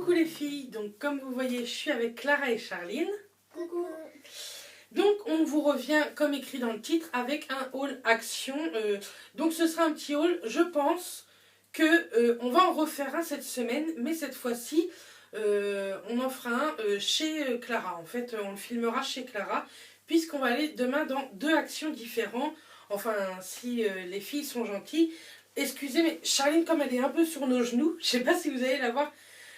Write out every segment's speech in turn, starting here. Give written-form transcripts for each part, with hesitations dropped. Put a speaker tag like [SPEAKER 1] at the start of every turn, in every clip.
[SPEAKER 1] Coucou les filles, donc comme vous voyez je suis avec Clara et Charline.
[SPEAKER 2] Coucou.
[SPEAKER 1] Donc on vous revient comme écrit dans le titre avec un haul action. Donc ce sera un petit haul, je pense que on va en refaire un cette semaine, mais cette fois-ci on en fera un chez Clara. En fait on le filmera chez Clara puisqu'on va aller demain dans deux actions différentes. Enfin si les filles sont gentilles. Excusez mais Charline comme elle est un peu sur nos genoux, je sais pas si vous allez la voir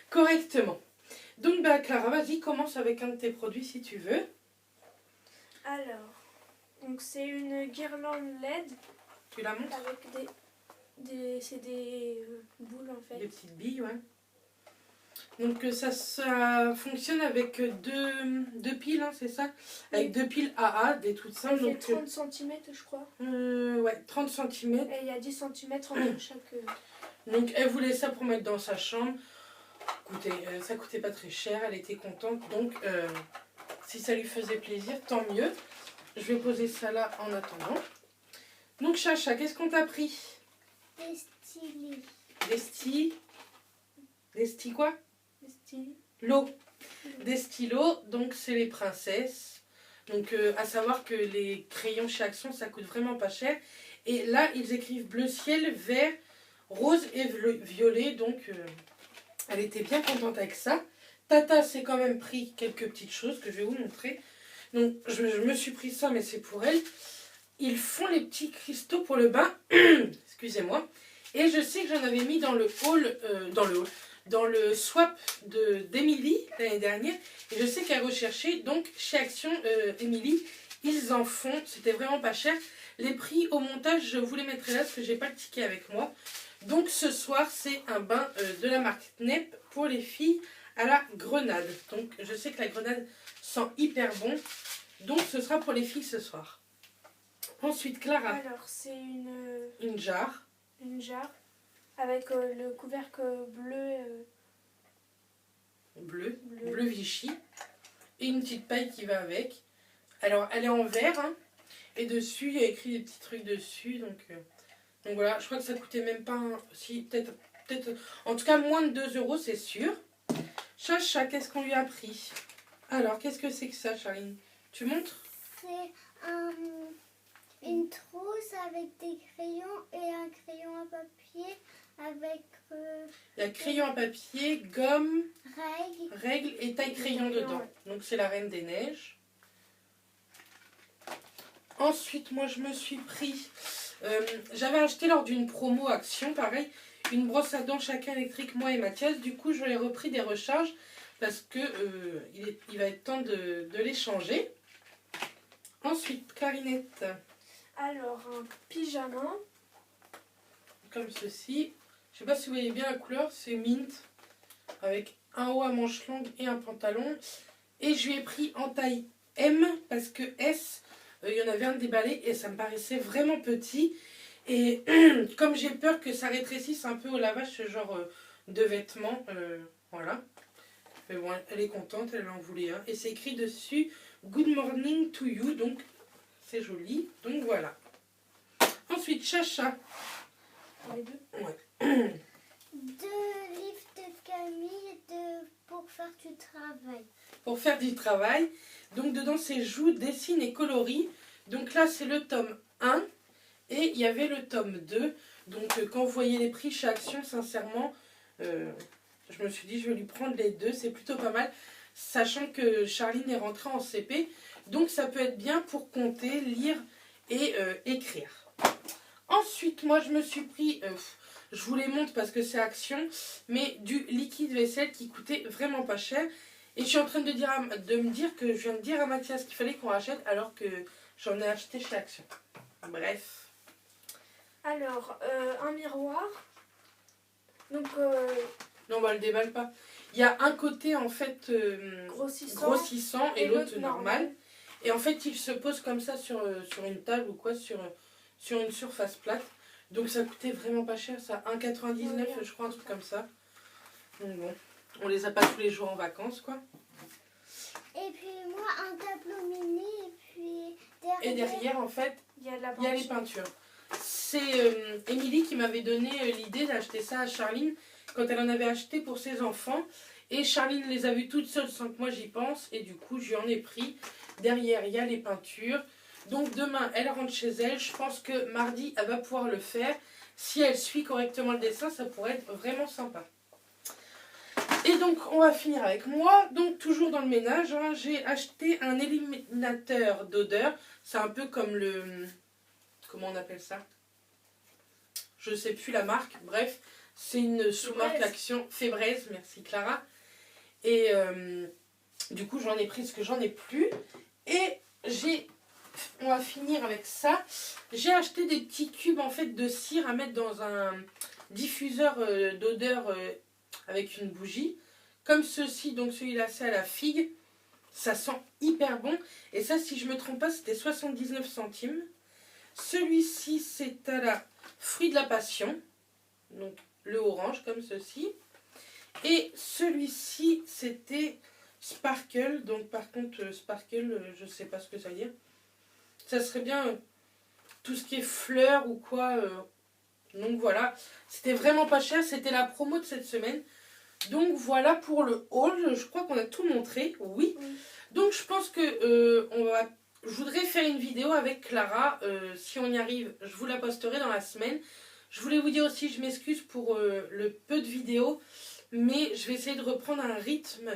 [SPEAKER 1] correctement. Donc bah Clara, vas-y, commence avec un de tes produits si tu veux.
[SPEAKER 2] Alors, donc c'est une guirlande LED
[SPEAKER 1] Tu la montres?
[SPEAKER 2] avec des boules en fait.
[SPEAKER 1] Des petites billes, ouais. Donc ça fonctionne avec deux piles, hein, c'est ça? Avec deux piles AA, des toutes
[SPEAKER 2] Ça
[SPEAKER 1] simples.
[SPEAKER 2] fait
[SPEAKER 1] Donc,
[SPEAKER 2] 30 cm je crois.
[SPEAKER 1] ouais, 30 cm.
[SPEAKER 2] Et il y a 10 cm entre chaque...
[SPEAKER 1] Donc elle voulait ça pour mettre dans sa chambre. Écoutez, ça coûtait pas très cher, elle était contente. Donc si ça lui faisait plaisir, tant mieux. Je vais poser ça là en attendant. Donc Chacha, qu'est-ce qu'on t'a pris?
[SPEAKER 2] Des stylis.
[SPEAKER 1] Des stylos quoi?
[SPEAKER 2] Des stylis.
[SPEAKER 1] Des stylos, donc c'est les princesses. Donc à savoir que les crayons chez Action ça coûte vraiment pas cher. Et là ils écrivent bleu ciel, vert, rose et violet. Donc elle était bien contente avec ça. Tata s'est quand même pris quelques petites choses que je vais vous montrer. Donc je me suis pris ça mais c'est pour elle. Ils font les petits cristaux pour le bain. Excusez-moi. Et je sais que j'en avais mis dans le haul, dans le swap d'Emilie l'année dernière. Et je sais qu'elle recherchait. Donc chez Action Emilie, ils en font. C'était vraiment pas cher. Les prix au montage, je vous les mettrai là parce que j'ai pas le ticket avec moi. Donc ce soir, c'est un bain de la marque Nep pour les filles à la grenade. Donc je sais que la grenade sent hyper bon. Donc ce sera pour les filles ce soir. Ensuite, Clara.
[SPEAKER 2] Alors c'est
[SPEAKER 1] une jarre.
[SPEAKER 2] Une jarre avec le couvercle
[SPEAKER 1] Bleu Vichy. Et une petite paille qui va avec. Alors elle est en verre. Hein, et dessus, il y a écrit des petits trucs dessus. Donc voilà, je crois que ça coûtait même pas... si, peut-être... En tout cas, moins de 2 € c'est sûr. Chacha, qu'est-ce qu'on lui a pris? Alors, qu'est-ce que c'est que ça, Charline? Tu montres?
[SPEAKER 3] C'est une trousse avec des crayons et un crayon à papier avec...
[SPEAKER 1] il y a crayon à papier, gomme,
[SPEAKER 3] règles
[SPEAKER 1] et taille crayon dedans. Donc c'est la Reine des Neiges. Ensuite, moi je me suis pris... j'avais acheté lors d'une promo Action, pareil, une brosse à dents chacun électrique, moi et Mathias. Du coup, je l'ai repris des recharges parce que il va être temps de les changer. Ensuite, Clarinette.
[SPEAKER 2] Alors, un pyjama.
[SPEAKER 1] Comme ceci. Je sais pas si vous voyez bien la couleur, c'est mint. Avec un haut à manches longues et un pantalon. Et je lui ai pris en taille M parce que S, il y en avait un déballé et ça me paraissait vraiment petit. Et comme j'ai peur que ça rétrécisse un peu au lavage ce genre de vêtements, voilà. Mais bon, elle est contente, elle en voulait un. Et c'est écrit dessus Good morning to you, donc c'est joli. Donc voilà. Ensuite, Chacha.
[SPEAKER 2] Les deux.
[SPEAKER 1] Ouais.
[SPEAKER 3] 2 livres de Camille pour faire du travail.
[SPEAKER 1] Pour faire du travail. Donc dedans, c'est joue, dessine et coloris. Donc là, c'est le tome 1. Et il y avait le tome 2. Donc quand vous voyez les prix chez Action, sincèrement, je me suis dit, je vais lui prendre les deux. C'est plutôt pas mal. Sachant que Charline est rentrée en CP. Donc ça peut être bien pour compter, lire et écrire. Ensuite, moi, je me suis pris... je vous les montre parce que c'est Action. Mais du liquide vaisselle qui coûtait vraiment pas cher. Et je suis en train de me dire que je viens de dire à Mathias qu'il fallait qu'on rachète alors que j'en ai acheté chez Action. Bref.
[SPEAKER 2] Alors, un miroir. Donc,
[SPEAKER 1] Non, bah, on le déballe pas. Il y a un côté en fait grossissant et l'autre normal. Et en fait, il se pose comme ça sur une table ou quoi, sur une surface plate. Donc ça coûtait vraiment pas cher, ça. 1,99
[SPEAKER 2] ouais,
[SPEAKER 1] je crois, un truc comme ça. Donc bon, on les a pas tous les jours en vacances, quoi.
[SPEAKER 3] Et puis moi, un tableau mini et puis
[SPEAKER 1] Et derrière, en fait,
[SPEAKER 2] il y a
[SPEAKER 1] les peintures. C'est Émilie qui m'avait donné l'idée d'acheter ça à Charline quand elle en avait acheté pour ses enfants. Et Charline les a vues toutes seules sans que moi j'y pense. Et du coup, je lui en ai pris. Derrière, il y a les peintures. Donc demain, elle rentre chez elle. Je pense que mardi, elle va pouvoir le faire. Si elle suit correctement le dessin, ça pourrait être vraiment sympa. Et donc, on va finir avec moi. Donc, toujours dans le ménage, hein, j'ai acheté un éliminateur d'odeur. C'est un peu comme le... Comment on appelle ça? Je ne sais plus la marque. Bref, c'est une sous-marque Action Fébraise. Merci Clara. Et du coup, j'en ai pris parce que j'en ai plus. Et on va finir avec ça. J'ai acheté des petits cubes en fait de cire à mettre dans un diffuseur d'odeur avec une bougie. Comme ceci, donc celui-là c'est à la figue. Ça sent hyper bon. Et ça, si je ne me trompe pas, c'était 79 centimes. Celui-ci, c'est à la fruit de la passion. Donc le orange comme ceci. Et celui-ci, c'était Sparkle. Donc par contre, Sparkle, je ne sais pas ce que ça veut dire. Ça serait bien tout ce qui est fleurs ou quoi. Donc voilà, c'était vraiment pas cher. C'était la promo de cette semaine. Donc voilà pour le haul. Je crois qu'on a tout montré. Oui. Donc je pense que je voudrais faire une vidéo avec Clara. Si on y arrive, je vous la posterai dans la semaine. Je voulais vous dire aussi, je m'excuse pour le peu de vidéos. Mais je vais essayer de reprendre un rythme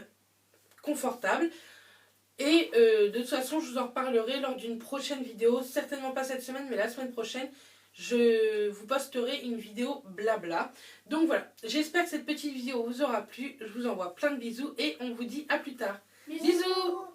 [SPEAKER 1] confortable. Et de toute façon, je vous en reparlerai lors d'une prochaine vidéo. Certainement pas cette semaine, mais la semaine prochaine. Je vous posterai une vidéo blabla. Donc voilà, j'espère que cette petite vidéo vous aura plu. Je vous envoie plein de bisous et on vous dit à plus tard. Bisous.